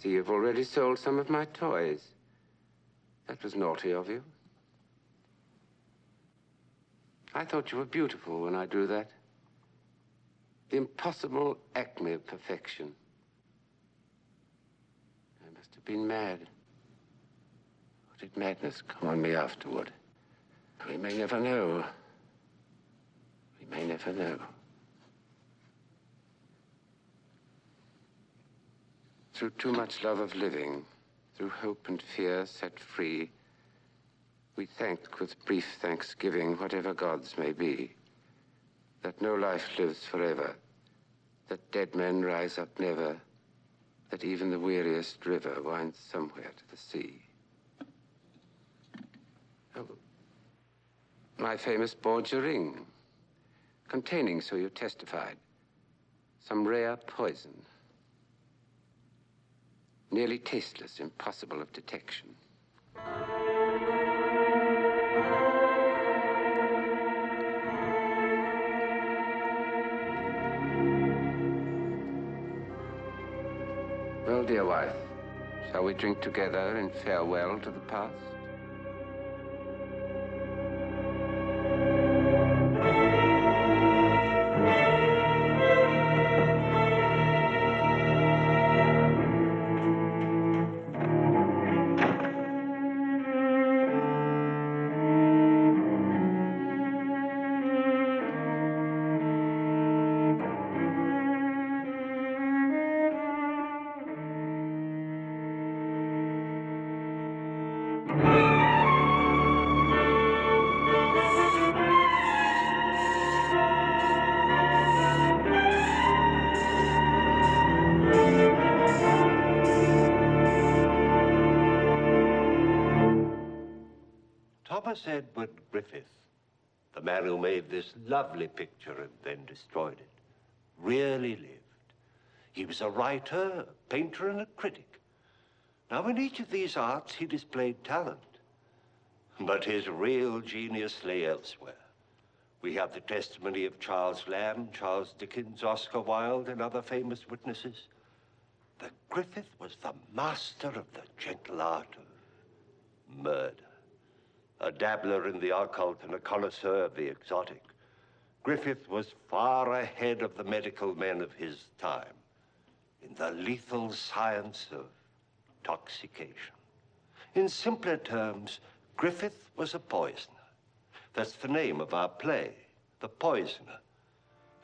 see you've already sold some of my toys. That was naughty of you. I thought you were beautiful when I drew that. The impossible acme of perfection. I must have been mad. Or did madness come on me afterward? We may never know. We may never know. Through too much love of living, through hope and fear set free, we thank with brief thanksgiving whatever gods may be, that no life lives forever, that dead men rise up never, that even the weariest river winds somewhere to the sea. Oh, my famous Borgia ring, containing, so you testified, some rare poison. Nearly tasteless, impossible of detection. Well, dear wife, shall we drink together in farewell to the past? Thomas Edward Griffith, the man who made this lovely picture and then destroyed it, really lived. He was a writer, a painter, and a critic. Now, in each of these arts, he displayed talent. But his real genius lay elsewhere. We have the testimony of Charles Lamb, Charles Dickens, Oscar Wilde, and other famous witnesses. That Griffith was the master of the gentle art of murder. A dabbler in the occult and a connoisseur of the exotic, Griffith was far ahead of the medical men of his time in the lethal science of intoxication. In simpler terms, Griffith was a poisoner. That's the name of our play, The Poisoner.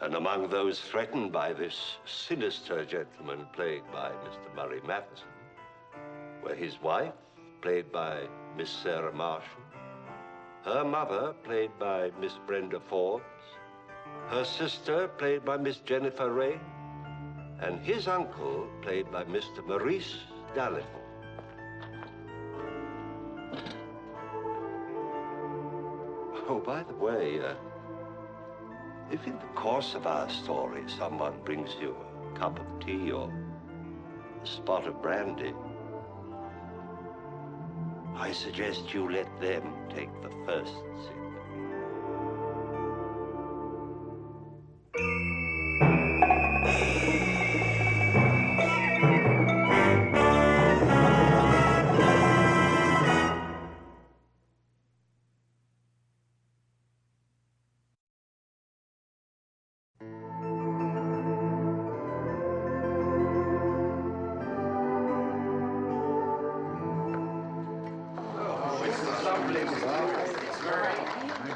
And among those threatened by this sinister gentleman played by Mr. Murray Matheson were his wife, played by Miss Sarah Marshall, her mother, played by Miss Brenda Forbes, her sister, played by Miss Jennifer Ray, and his uncle, played by Mr. Maurice Dalrymple. Oh, by the way, if in the course of our story someone brings you a cup of tea or a spot of brandy, I suggest you let them take the first sip.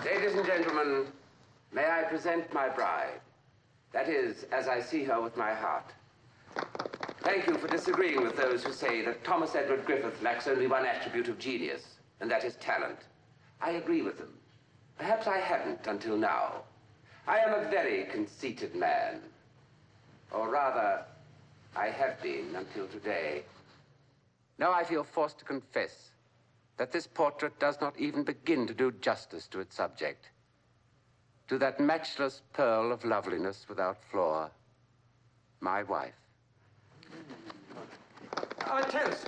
Ladies and gentlemen, may I present my bride? That is, as I see her with my heart. Thank you for disagreeing with those who say that Thomas Edward Griffith lacks only one attribute of genius, and that is talent. I agree with them. Perhaps I hadn't until now. I am a very conceited man. Or rather, I have been until today. Now I feel forced to confess that this portrait does not even begin to do justice to its subject, to that matchless pearl of loveliness without flaw, my wife. Our toast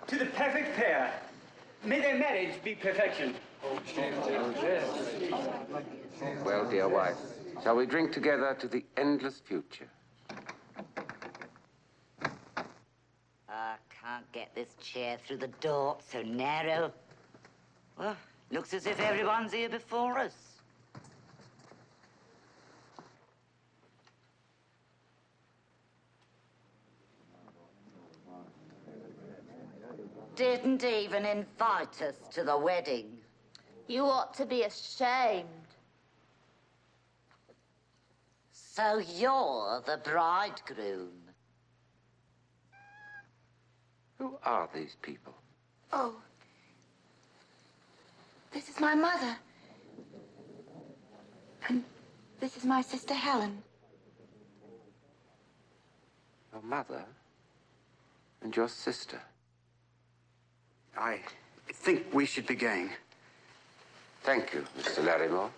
to the perfect pair. May their marriage be perfection. Well, dear wife, shall we drink together to the endless future? Can't get this chair through the door, so narrow. Well, looks as if everyone's here before us. Didn't even invite us to the wedding. You ought to be ashamed. So you're the bridegroom. Who are these people? Oh, this is my mother. And this is my sister Helen. Your mother and your sister. I think we should be going. Thank you, Mr. Larrymore.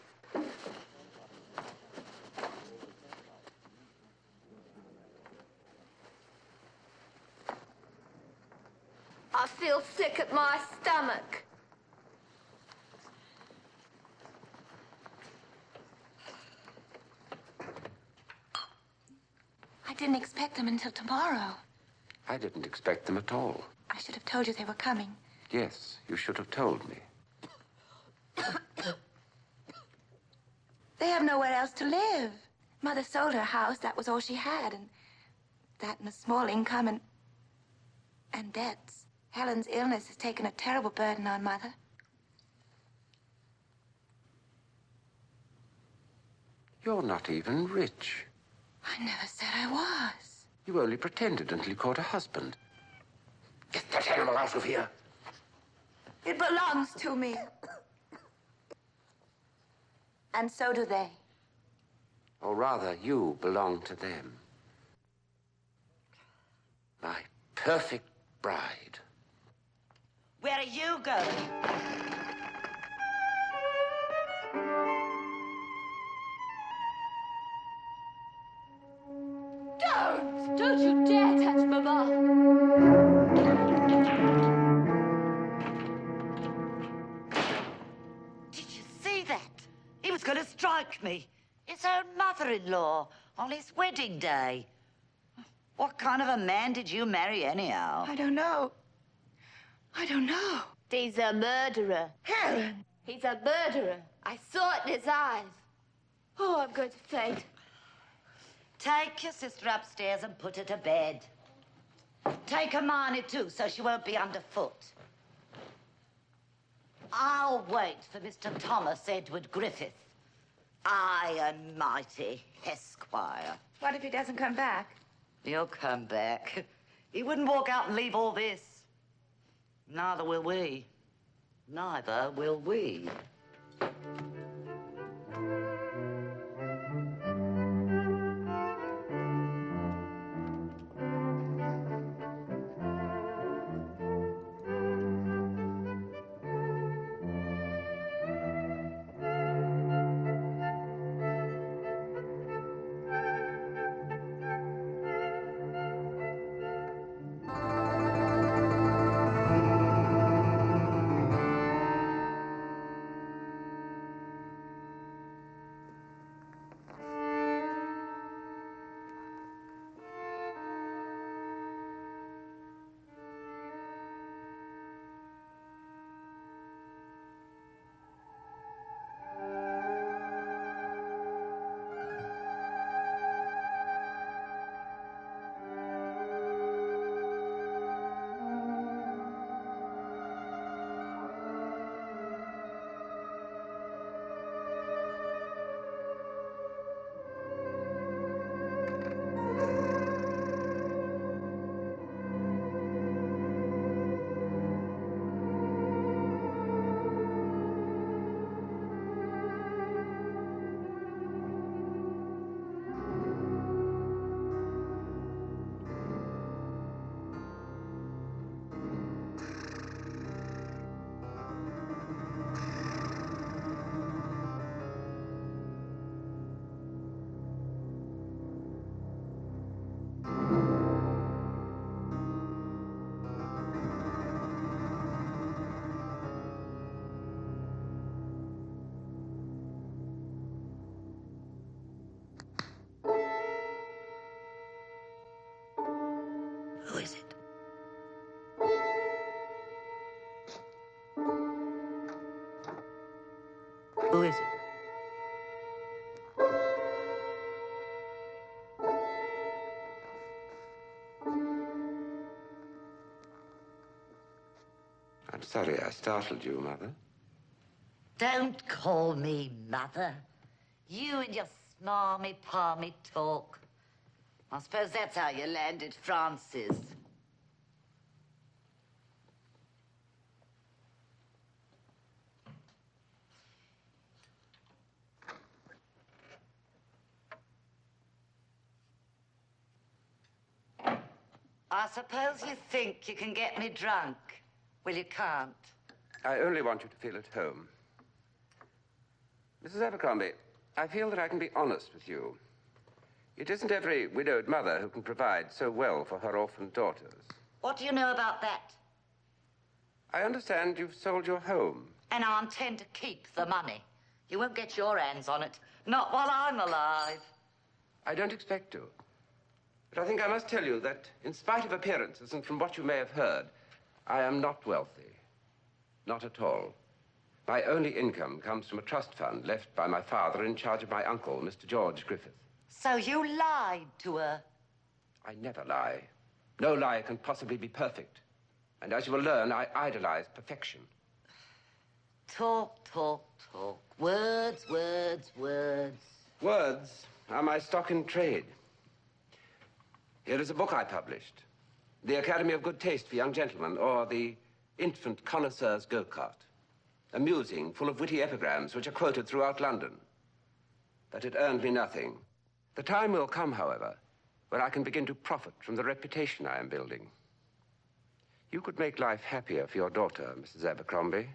I feel sick at my stomach. I didn't expect them until tomorrow. I didn't expect them at all. I should have told you they were coming. Yes, you should have told me. They have nowhere else to live. Mother sold her house, that was all she had, and that and a small income and debts. Helen's illness has taken a terrible burden on Mother. You're not even rich. I never said I was. You only pretended until you caught a husband. Get that animal out of here. It belongs to me. And so do they. Or rather, you belong to them. My perfect bride. Where are you going? Don't you dare touch Mama. Did you see that? He was going to strike me. His own mother-in-law on his wedding day. What kind of a man did you marry anyhow? I don't know. I don't know. He's a murderer. Helen! He's a murderer. I saw it in his eyes. Oh, I'm going to faint. Take your sister upstairs and put her to bed. Take Hermione, too, so she won't be underfoot. I'll wait for Mr. Thomas Edward Griffith. High and mighty Esquire. What if he doesn't come back? He'll come back. He wouldn't walk out and leave all this. Neither will we. Neither will we. Who is it? I'm sorry I startled you, Mother. Don't call me Mother. You and your smarmy, palmy talk. I suppose that's how you landed Francis. I suppose you think you can get me drunk. Well, you can't. I only want you to feel at home. Mrs. Abercrombie, I feel that I can be honest with you. It isn't every widowed mother who can provide so well for her orphaned daughters. What do you know about that? I understand you've sold your home. And I intend to keep the money. You won't get your hands on it. Not while I'm alive. I don't expect to. But I think I must tell you that, in spite of appearances and from what you may have heard, I am not wealthy. Not at all. My only income comes from a trust fund left by my father in charge of my uncle, Mr. George Griffith. So you lied to her? I never lie. No lie can possibly be perfect. And as you will learn, I idolize perfection. Talk, talk, talk. Words, words, words. Words are my stock in trade. Here is a book I published. The Academy of Good Taste for Young Gentlemen, or the Infant Connoisseur's Go-Kart. Amusing, full of witty epigrams which are quoted throughout London. But it earned me nothing. The time will come, however, when I can begin to profit from the reputation I am building. You could make life happier for your daughter, Mrs. Abercrombie.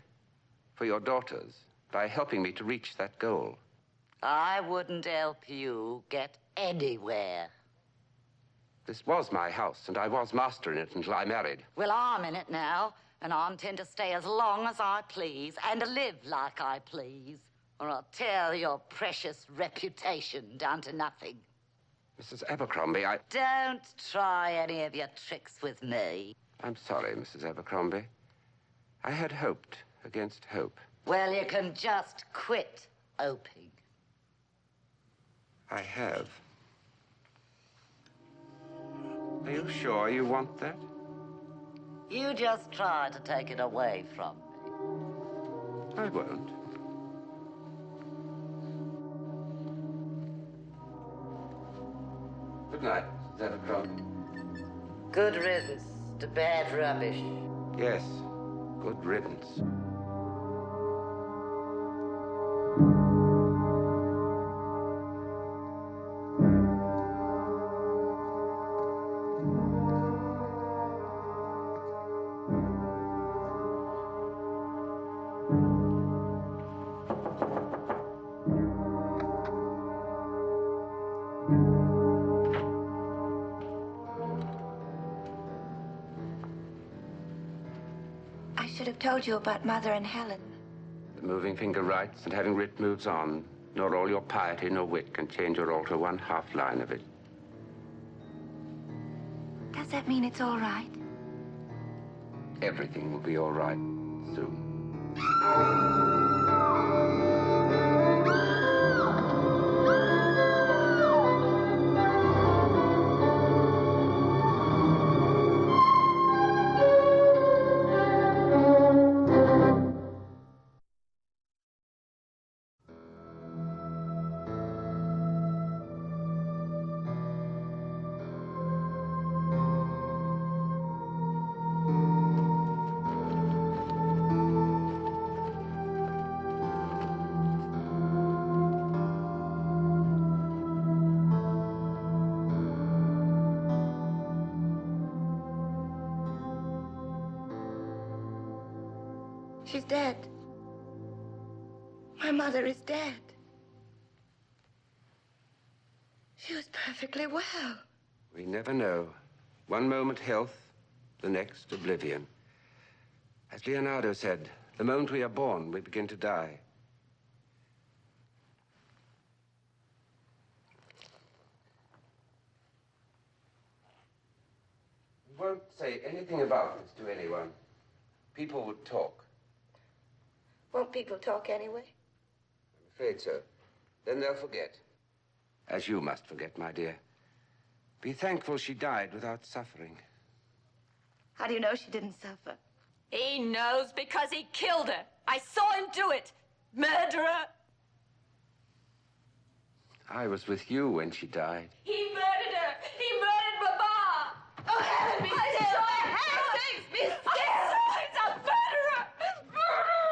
For your daughters, by helping me to reach that goal. I wouldn't help you get anywhere. This was my house, and I was master in it until I married. Well, I'm in it now, and I intend to stay as long as I please and to live like I please, or I'll tear your precious reputation down to nothing. Mrs. Abercrombie, Don't try any of your tricks with me. I'm sorry, Mrs. Abercrombie. I had hoped against hope. Well, you can just quit hoping. I have. Are you sure you want that? You just try to take it away from me. I won't. Good night, Mrs. Abercrombie. Good riddance to bad rubbish. Yes, good riddance. I should have told you about Mother and Helen. The moving finger writes, and having writ moves on. Nor all your piety nor wit can change or alter one half line of it. Does that mean it's all right? Everything will be all right soon. She's dead. My mother is dead. She was perfectly well. We never know. One moment health, the next oblivion. As Leonardo said, the moment we are born, we begin to die. We won't say anything about this to anyone. People would talk. Won't people talk anyway? afraid so. Then they'll forget. As you must forget, my dear. Be thankful she died without suffering. How do you know she didn't suffer? He knows because he killed her. I saw him do it. Murderer. I was with you when she died. He murdered her. He murdered Mama. Oh, Helen, be still! Helen, be still! He's a murderer.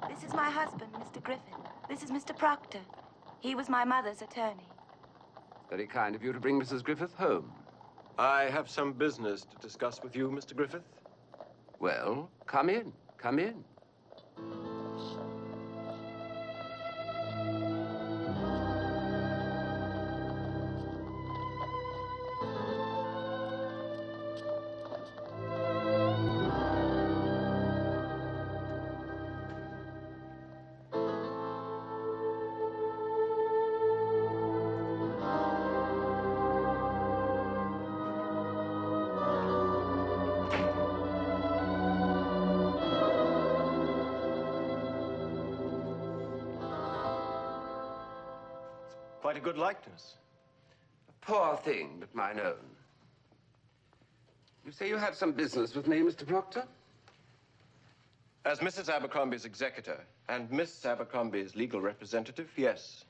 This is my husband, Mr. Griffith. This is Mr. Proctor. He was my mother's attorney. Very kind of you to bring Mrs. Griffith home. I have some business to discuss with you, Mr. Griffith. Well, come in. Come in. Quite a good likeness. A poor thing, but mine own. You say you had some business with me, Mr. Proctor? As Mrs. Abercrombie's executor and Miss Abercrombie's legal representative, yes.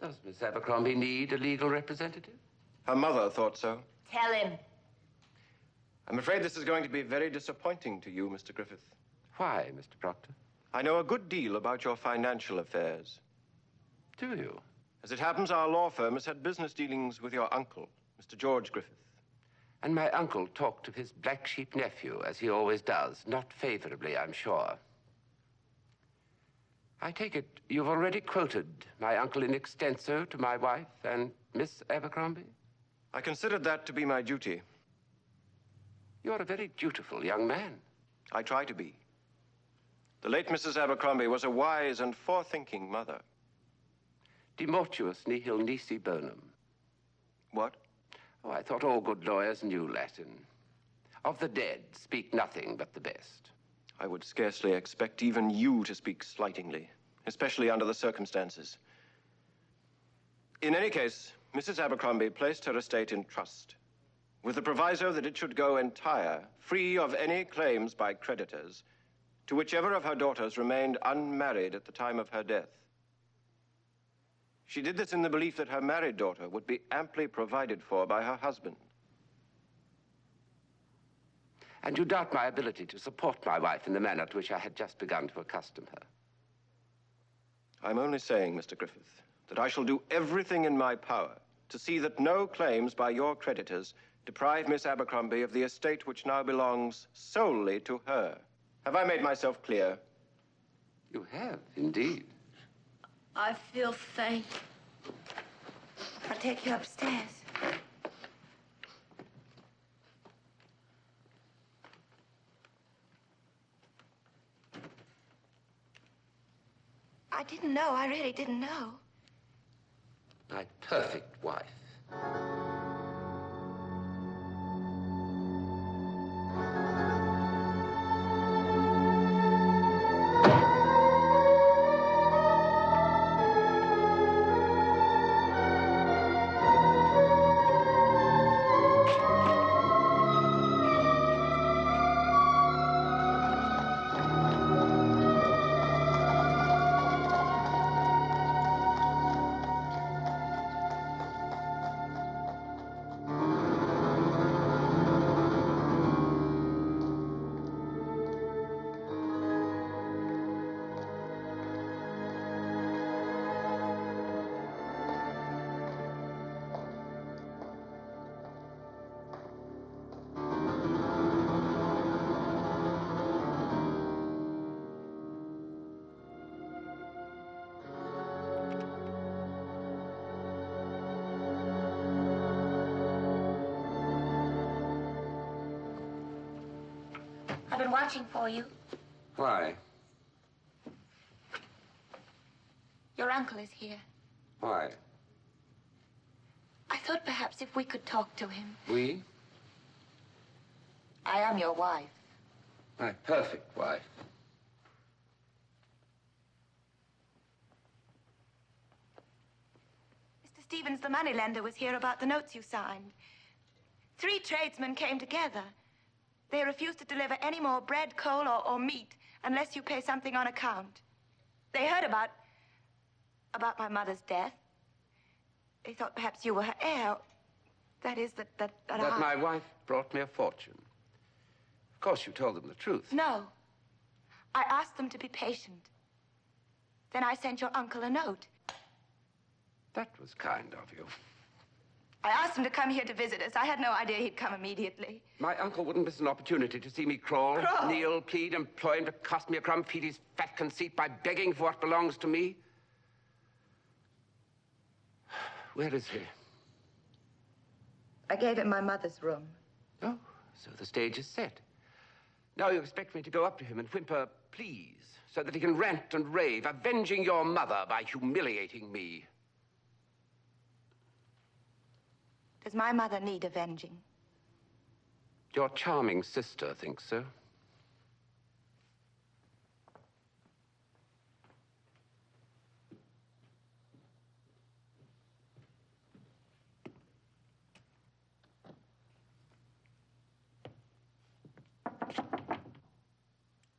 Does Miss Abercrombie need a legal representative? Her mother thought so. Tell him. I'm afraid this is going to be very disappointing to you, Mr. Griffith. Why, Mr. Proctor? I know a good deal about your financial affairs. Do you? As it happens, our law firm has had business dealings with your uncle, Mr. George Griffith. And my uncle talked of his black sheep nephew, as he always does. Not favorably, I'm sure. I take it you've already quoted my uncle in extenso to my wife and Miss Abercrombie? I considered that to be my duty. You're a very dutiful young man. I try to be. The late Mrs. Abercrombie was a wise and forethinking mother. De mortuis nihil nisi bonum. What? Oh, I thought all good lawyers knew Latin. Of the dead, speak nothing but the best. I would scarcely expect even you to speak slightingly, especially under the circumstances. In any case, Mrs. Abercrombie placed her estate in trust, with the proviso that it should go entire, free of any claims by creditors, to whichever of her daughters remained unmarried at the time of her death. She did this in the belief that her married daughter would be amply provided for by her husband. And you doubt my ability to support my wife in the manner to which I had just begun to accustom her. I'm only saying, Mr. Griffith, that I shall do everything in my power to see that no claims by your creditors deprive Miss Abercrombie of the estate which now belongs solely to her. Have I made myself clear? You have, indeed. I feel faint. I'll take you upstairs. I didn't know. I really didn't know. My perfect wife. I've been watching for you. Why? Your uncle is here. Why? I thought perhaps if we could talk to him. We? I am your wife. My perfect wife. Mr. Stevens, the moneylender, was here about the notes you signed. 3 tradesmen came together. They refused to deliver any more bread, coal, or meat unless you pay something on account. They heard about my mother's death. They thought perhaps you were her heir. That is, that my wife brought me a fortune. Of course, you told them the truth. No. I asked them to be patient. Then I sent your uncle a note. That was kind of you. I asked him to come here to visit us. I had no idea he'd come immediately. My uncle wouldn't miss an opportunity to see me crawl, kneel, plead, employ him to cost me a crumb, feed his fat conceit by begging for what belongs to me. Where is he? I gave him my mother's room. Oh, so the stage is set. Now you expect me to go up to him and whimper, please, so that he can rant and rave, avenging your mother by humiliating me. Does my mother need avenging? Your charming sister thinks so.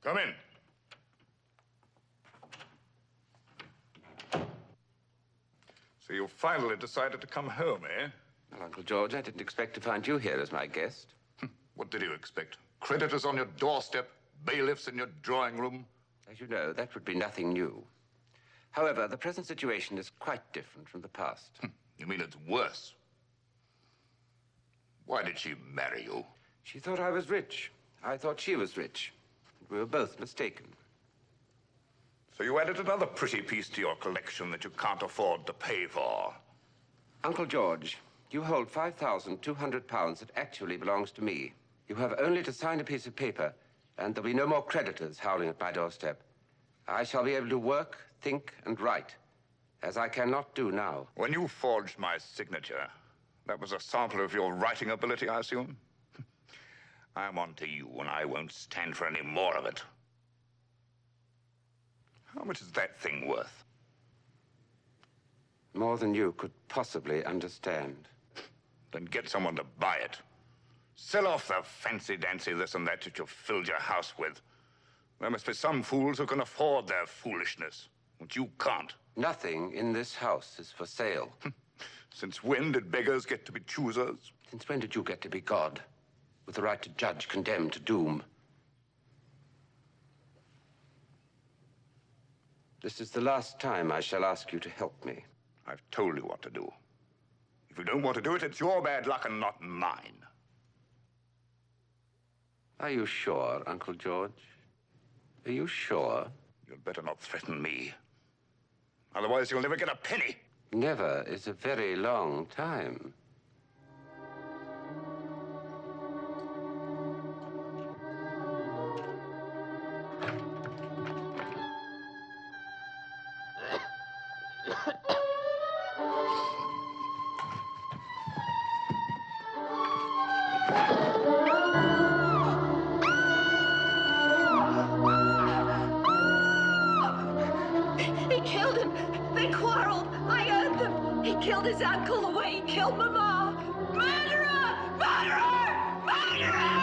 Come in. So you finally decided to come home, eh? Well, Uncle George, I didn't expect to find you here as my guest. What did you expect? Creditors on your doorstep, bailiffs in your drawing room? As you know, that would be nothing new. However, the present situation is quite different from the past. You mean it's worse? Why did she marry you? She thought I was rich. I thought she was rich. We were both mistaken. So you added another pretty piece to your collection that you can't afford to pay for. Uncle George, you hold £5,200 that actually belongs to me. You have only to sign a piece of paper, and there'll be no more creditors howling at my doorstep. I shall be able to work, think, and write, as I cannot do now. When you forged my signature, that was a sample of your writing ability, I assume? I'm on to you, and I won't stand for any more of it. How much is that thing worth? More than you could possibly understand. Then get someone to buy it. Sell off the fancy-dancy this and that you've filled your house with. There must be some fools who can afford their foolishness, but you can't. Nothing in this house is for sale. Since when did beggars get to be choosers? Since when did you get to be God, with the right to judge, condemn, to doom? This is the last time I shall ask you to help me. I've told you what to do. If you don't want to do it, it's your bad luck and not mine. Are you sure, Uncle George? Are you sure? You'd better not threaten me. Otherwise, you'll never get a penny. Never is a very long time. He killed him. They quarreled. I earned them. He killed his uncle the way he killed Mama. Murderer! Murderer! Murderer!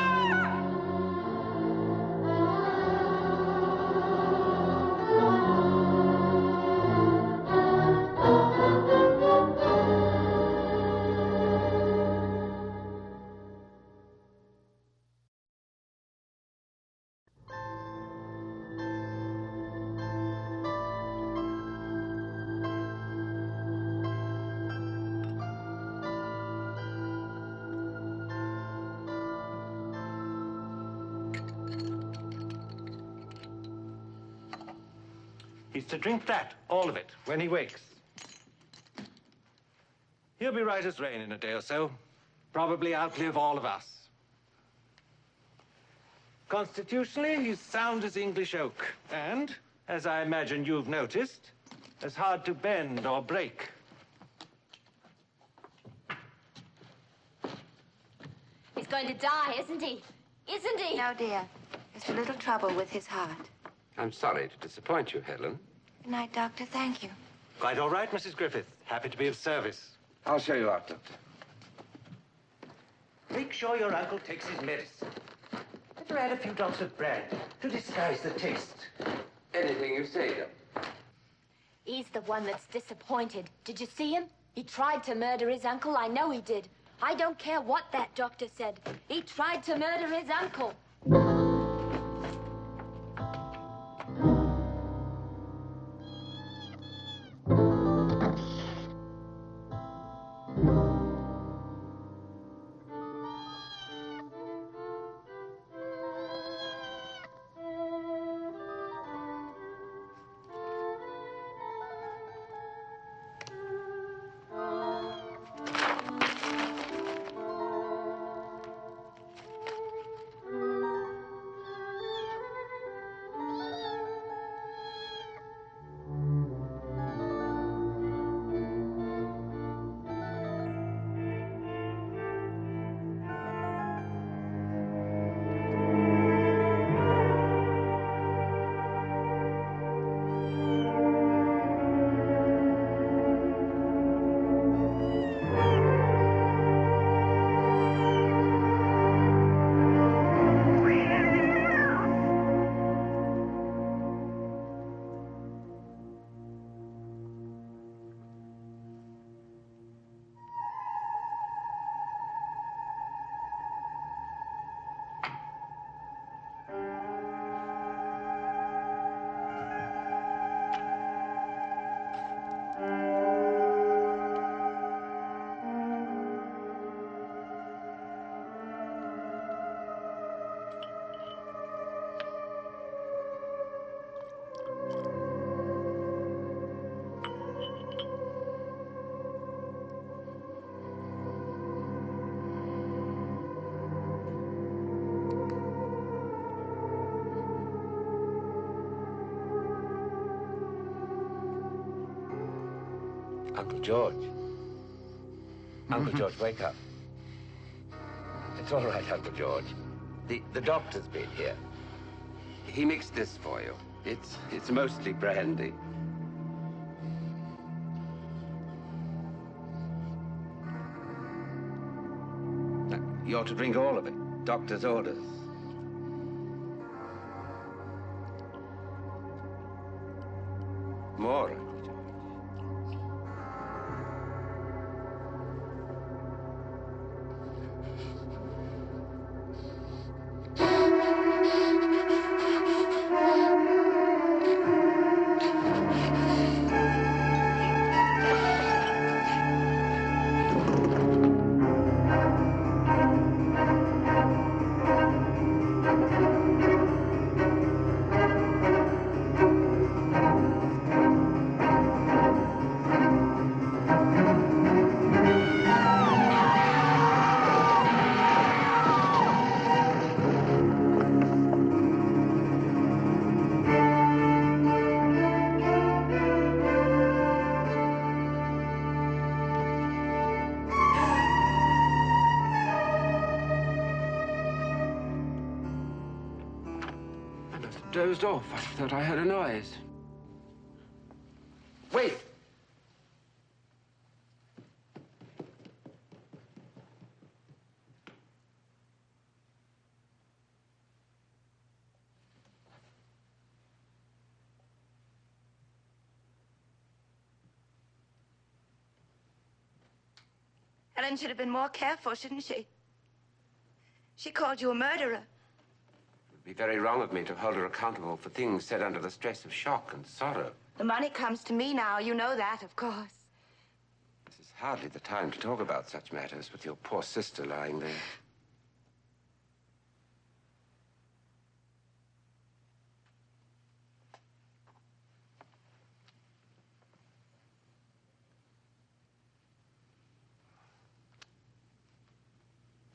He's to drink that, all of it, when he wakes. He'll be right as rain in a day or so. Probably outlive all of us. Constitutionally, he's sound as English oak. And, as I imagine you've noticed, as hard to bend or break. He's going to die, isn't he? Isn't he? No, dear. Just a little trouble with his heart. I'm sorry to disappoint you, Helen. Good night, Doctor. Thank you. Quite all right, Mrs. Griffith. Happy to be of service. I'll show you out, Doctor. Make sure your uncle takes his medicine. Better add a few drops of brandy to disguise the taste. Anything you say, Doctor. He's the one that's disappointed. Did you see him? He tried to murder his uncle. I know he did. I don't care what that doctor said. He tried to murder his uncle. Uncle George. Uncle George, wake up. It's all right, Uncle George. The doctor's been here. He mixed this for you. It's mostly brandy. You ought to drink all of it. Doctor's orders. More. Dozed off. I thought I heard a noise. Wait! Helen should have been more careful, shouldn't she? She called you a murderer. It would be very wrong of me to hold her accountable for things said under the stress of shock and sorrow. The money comes to me now. You know that, of course. This is hardly the time to talk about such matters with your poor sister lying there.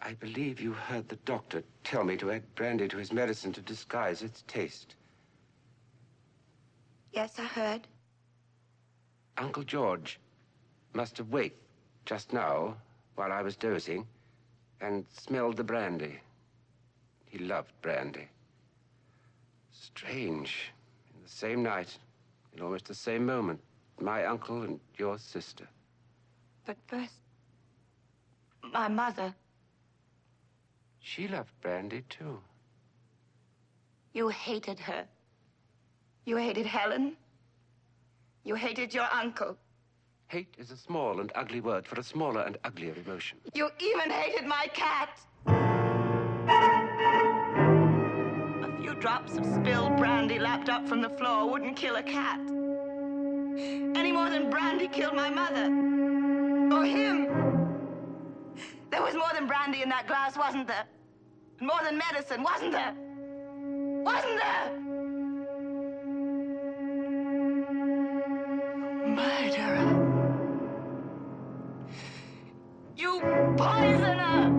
I believe you heard the doctor tell me to add brandy to his medicine to disguise its taste. Yes, I heard. Uncle George must have waked just now while I was dozing and smelled the brandy. He loved brandy. Strange. In the same night, in almost the same moment, my uncle and your sister. But first, my mother. She loved brandy, too. You hated her. You hated Helen. You hated your uncle. Hate is a small and ugly word for a smaller and uglier emotion. You even hated my cat. A few drops of spilled brandy lapped up from the floor wouldn't kill a cat. Any more than brandy killed my mother. Or him. There was more than brandy in that glass, wasn't there? And more than medicine, wasn't there? Wasn't there? Murderer. You poisoner!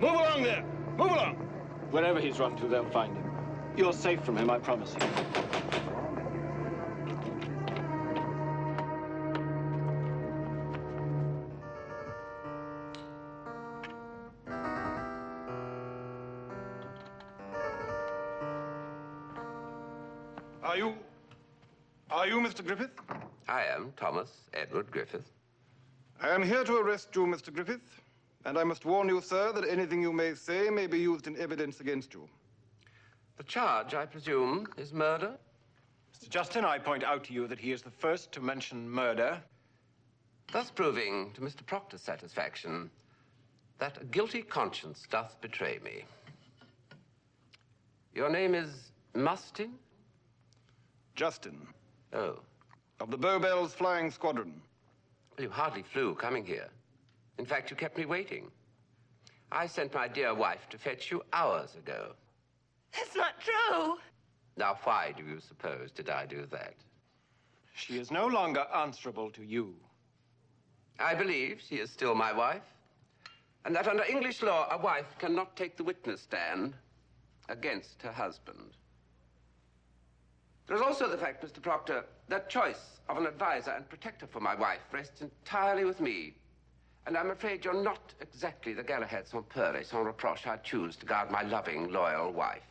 Move along there! Move along! Wherever he's run to, they'll find him. You're safe from him, I promise you. Are you Mr. Griffith? I am Thomas Edward Griffith. I am here to arrest you, Mr. Griffith. And I must warn you, sir, that anything you may say may be used in evidence against you. The charge, I presume, is murder? Mr. Justin, I point out to you that he is the first to mention murder. Thus proving to Mr. Proctor's satisfaction that a guilty conscience doth betray me. Your name is Mustin? Justin. Oh. Of the Bowbells Flying Squadron. Well, you hardly flew coming here. In fact, you kept me waiting. I sent my dear wife to fetch you hours ago. That's not true. Now, why do you suppose did I do that? She is no longer answerable to you. I believe she is still my wife, and that under English law, a wife cannot take the witness stand against her husband. There's also the fact, Mr. Proctor, that choice of an advisor and protector for my wife rests entirely with me. And I'm afraid you're not exactly the Galahad sans peur et sans reproche I'd choose to guard my loving, loyal wife.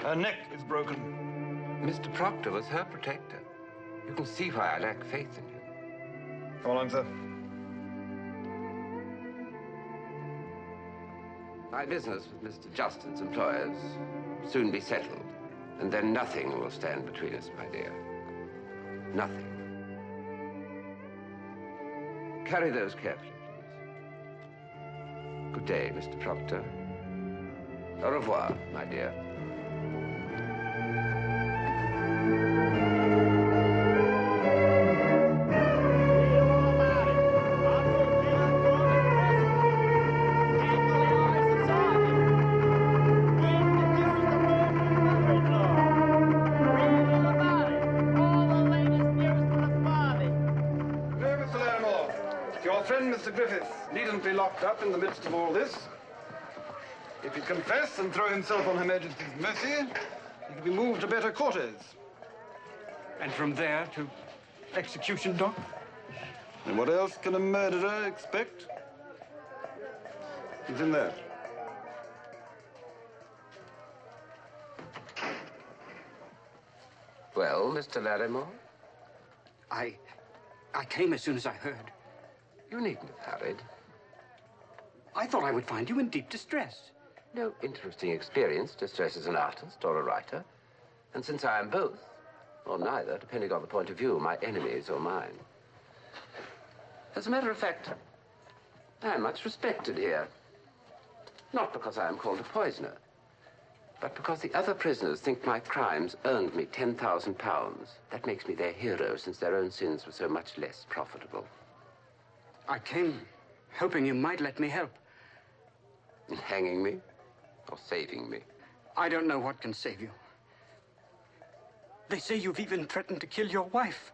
Her neck is broken. Mr. Proctor was her protector. You can see why I lack faith in him. Come along, sir. My business with Mr. Justin's employers will soon be settled, and then nothing will stand between us, my dear. Nothing. Carry those carefully, please. Good day, Mr. Proctor. Au revoir, my dear. Mr. Griffith needn't be locked up in the midst of all this. If he'd confess and throw himself on Her Majesty's mercy, he could be moved to better quarters. And from there to execution, Doc? And what else can a murderer expect? He's in there. Well, Mr. Larimore? I came as soon as I heard. You needn't have hurried. I thought I would find you in deep distress. No interesting experience distresses an artist or a writer. And since I am both, or neither, depending on the point of view, my enemies or mine. As a matter of fact, I am much respected here. Not because I am called a poisoner, but because the other prisoners think my crimes earned me £10,000. That makes me their hero, since their own sins were so much less profitable. I came hoping you might let me help. In hanging me or saving me? I don't know what can save you. They say you've even threatened to kill your wife.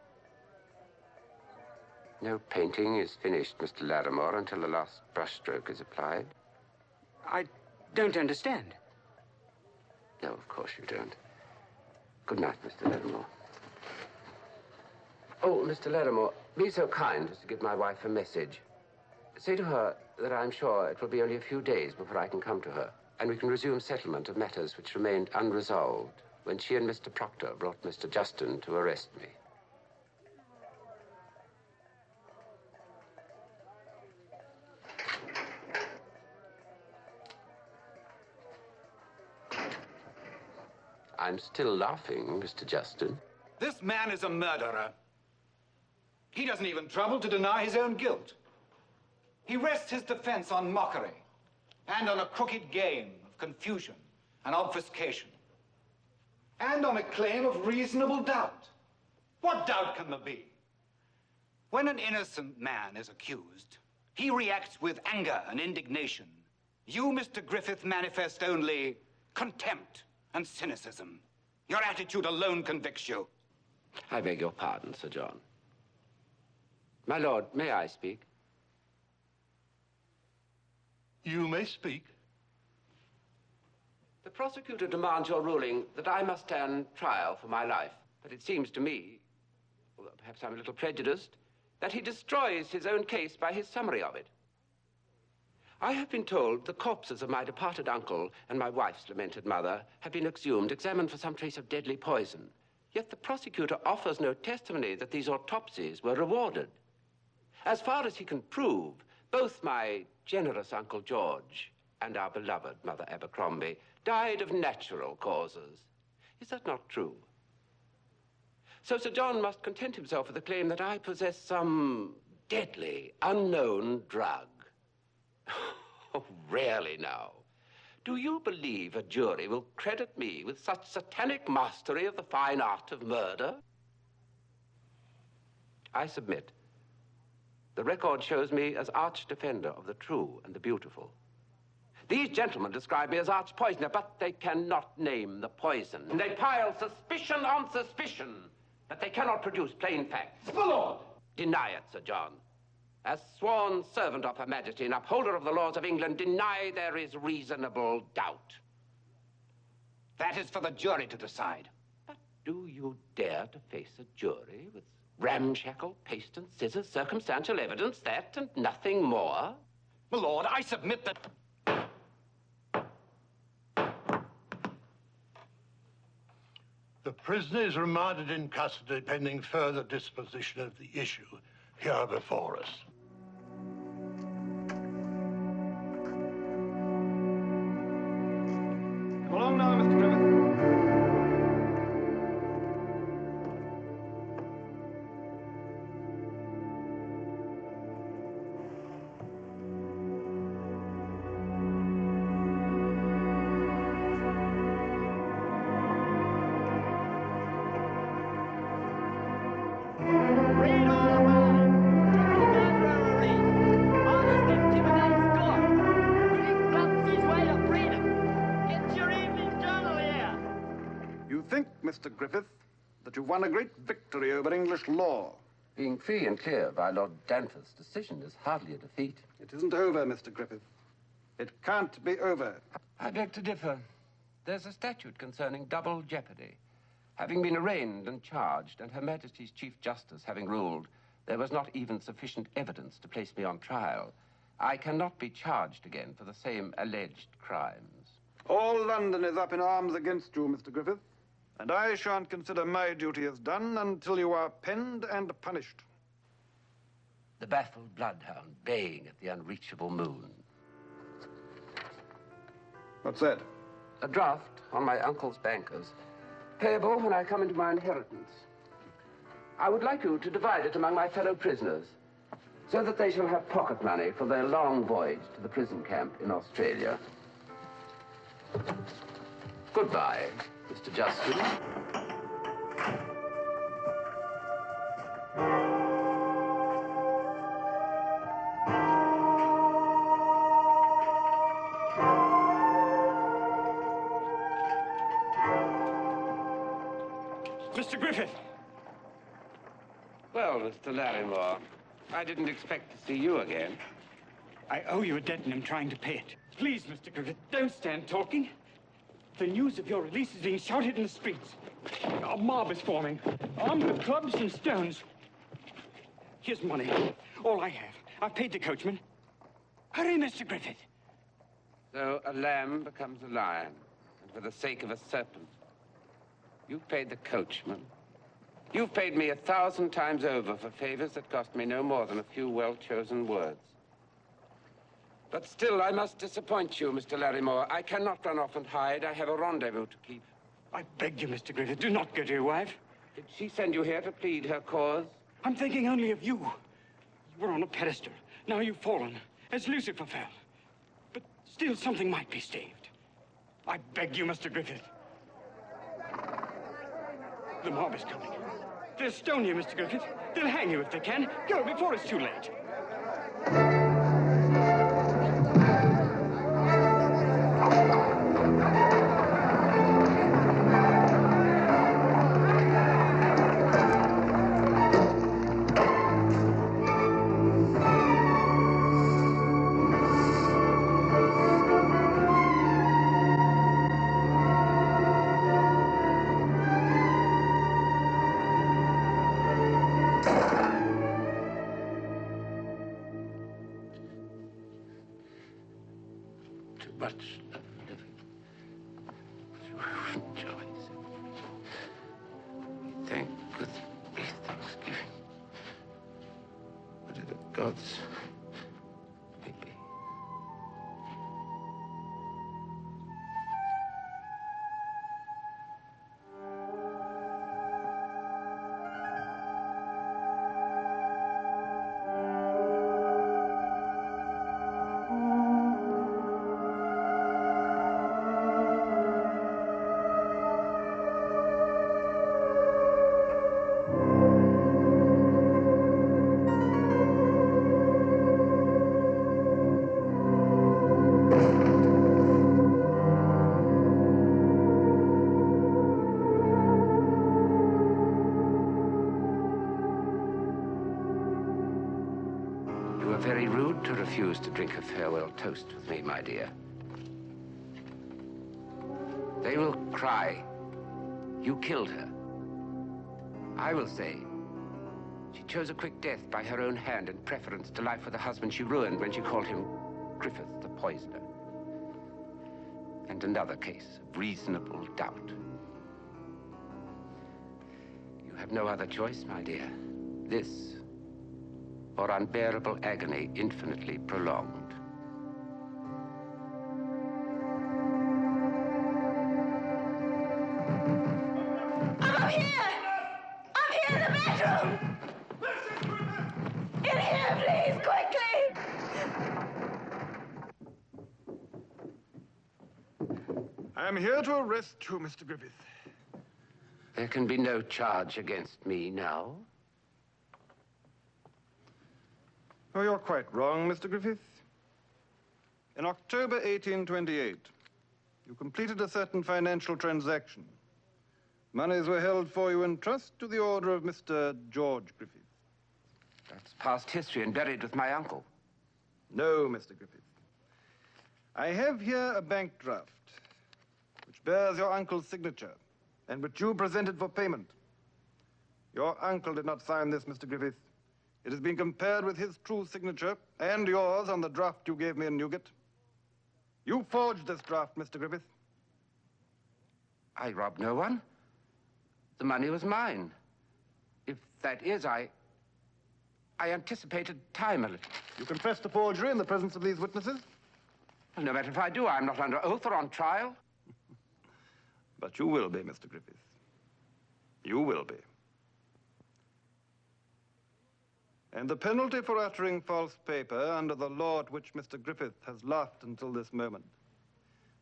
No painting is finished, Mr. Larimore, until the last brushstroke is applied. I don't understand. No, of course you don't. Good night, Mr. Larimore. Oh, Mr. Larimore, be so kind as to give my wife a message. Say to her that I'm sure it will be only a few days before I can come to her, and we can resume settlement of matters which remained unresolved when she and Mr. Proctor brought Mr. Justin to arrest me. I'm still laughing, Mr. Justin. This man is a murderer. He doesn't even trouble to deny his own guilt. He rests his defense on mockery and on a crooked game of confusion and obfuscation and on a claim of reasonable doubt. What doubt can there be? When an innocent man is accused, he reacts with anger and indignation. You, Mr. Griffith, manifest only contempt and cynicism. Your attitude alone convicts you. I beg your pardon, Sir John. My lord, may I speak? You may speak. The prosecutor demands your ruling that I must stand trial for my life. But it seems to me, although perhaps I'm a little prejudiced, that he destroys his own case by his summary of it. I have been told the corpses of my departed uncle and my wife's lamented mother have been exhumed, examined for some trace of deadly poison. Yet the prosecutor offers no testimony that these autopsies were rewarded. As far as he can prove, both my generous Uncle George and our beloved Mother Abercrombie died of natural causes. Is that not true? So Sir John must content himself with the claim that I possess some deadly, unknown drug. Oh, really now? Do you believe a jury will credit me with such satanic mastery of the fine art of murder? I submit. The record shows me as arch-defender of the true and the beautiful. These gentlemen describe me as arch-poisoner, but they cannot name the poison. And they pile suspicion on suspicion, but they cannot produce plain facts. My lord! Deny it, Sir John. As sworn servant of Her Majesty and upholder of the laws of England, deny there is reasonable doubt. That is for the jury to decide. But do you dare to face a jury with ramshackle, paste and scissors, circumstantial evidence, that and nothing more? My lord, I submit that... The prisoner is remanded in custody pending further disposition of the issue here before us. Come along now, Mr. Griffith. You think, Mr. Griffith, that you've won a great victory over English law. Being free and clear by Lord Danforth's decision is hardly a defeat. It isn't over, Mr. Griffith. It can't be over. I beg to differ. There's a statute concerning double jeopardy. Having been arraigned and charged, and Her Majesty's Chief Justice having ruled there was not even sufficient evidence to place me on trial, I cannot be charged again for the same alleged crimes. All London is up in arms against you, Mr. Griffith, and I shan't consider my duty as done until you are penned and punished. The baffled bloodhound baying at the unreachable moon. What's that? A draft on my uncle's bankers, payable when I come into my inheritance. I would like you to divide it among my fellow prisoners, so that they shall have pocket money for their long voyage to the prison camp in Australia. Goodbye, Mr. Justin. Mr. Griffith! Well, Mr. Larrimore, I didn't expect to see you again. I owe you a debt and I'm trying to pay it. Please, Mr. Griffith, don't stand talking. The news of your release is being shouted in the streets. A mob is forming, armed with clubs and stones. Here's money, all I have. I've paid the coachman. Hurry, Mr. Griffith. So a lamb becomes a lion, and for the sake of a serpent. You've paid the coachman. You've paid me 1,000 times over for favors that cost me no more than a few well-chosen words. But still, I must disappoint you, Mr. Larrimore. I cannot run off and hide. I have a rendezvous to keep. I beg you, Mr. Griffith, do not go to your wife. Did she send you here to plead her cause? I'm thinking only of you. You were on a pedestal. Now you've fallen, as Lucifer fell. But still, something might be saved. I beg you, Mr. Griffith. The mob is coming. They'll stone you, Mr. Griffith. They'll hang you if they can. Go before it's too late. Much of living through joys. We thank with thanksgiving. Whatever God's may be. Very rude to refuse to drink a farewell toast with me, my dear. They will cry, you killed her. I will say, she chose a quick death by her own hand in preference to life with a husband she ruined when she called him Griffith the poisoner. And another case of reasonable doubt. You have no other choice, my dear. This or unbearable agony infinitely prolonged. I'm here! I'm here in the bedroom! In here, please, quickly! I'm here to arrest you, Mr. Griffith. There can be no charge against me now. Oh, you're quite wrong, Mr. Griffith. In October 1828, you completed a certain financial transaction. Monies were held for you in trust to the order of Mr. George Griffith. That's past history and buried with my uncle. No, Mr. Griffith. I have here a bank draft, which bears your uncle's signature, and which you presented for payment. Your uncle did not sign this, Mr. Griffith. It has been compared with his true signature and yours on the draft you gave me in Newgate. You forged this draft, Mr. Griffith. I robbed no one. The money was mine. If that is, I anticipated time a little. You confess to forgery in the presence of these witnesses? Well, no matter if I do, I'm not under oath or on trial. But you will be, Mr. Griffith. You will be. And the penalty for uttering false paper under the law at which Mr. Griffith has laughed until this moment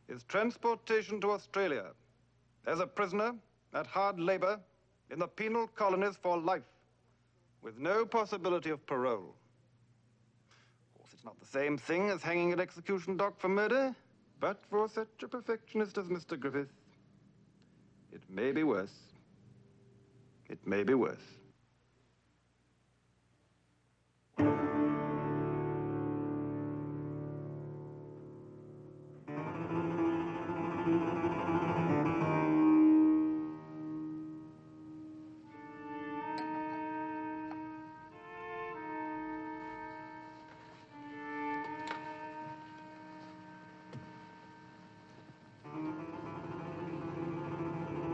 is transportation to Australia as a prisoner at hard labor in the penal colonies for life, with no possibility of parole. Of course, it's not the same thing as hanging at execution dock for murder, but for such a perfectionist as Mr. Griffith, it may be worse. It may be worse.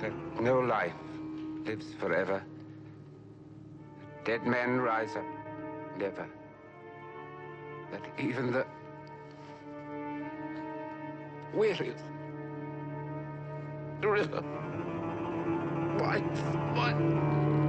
That no life lives forever. Dead men rise up never. That even the weariest river winds one.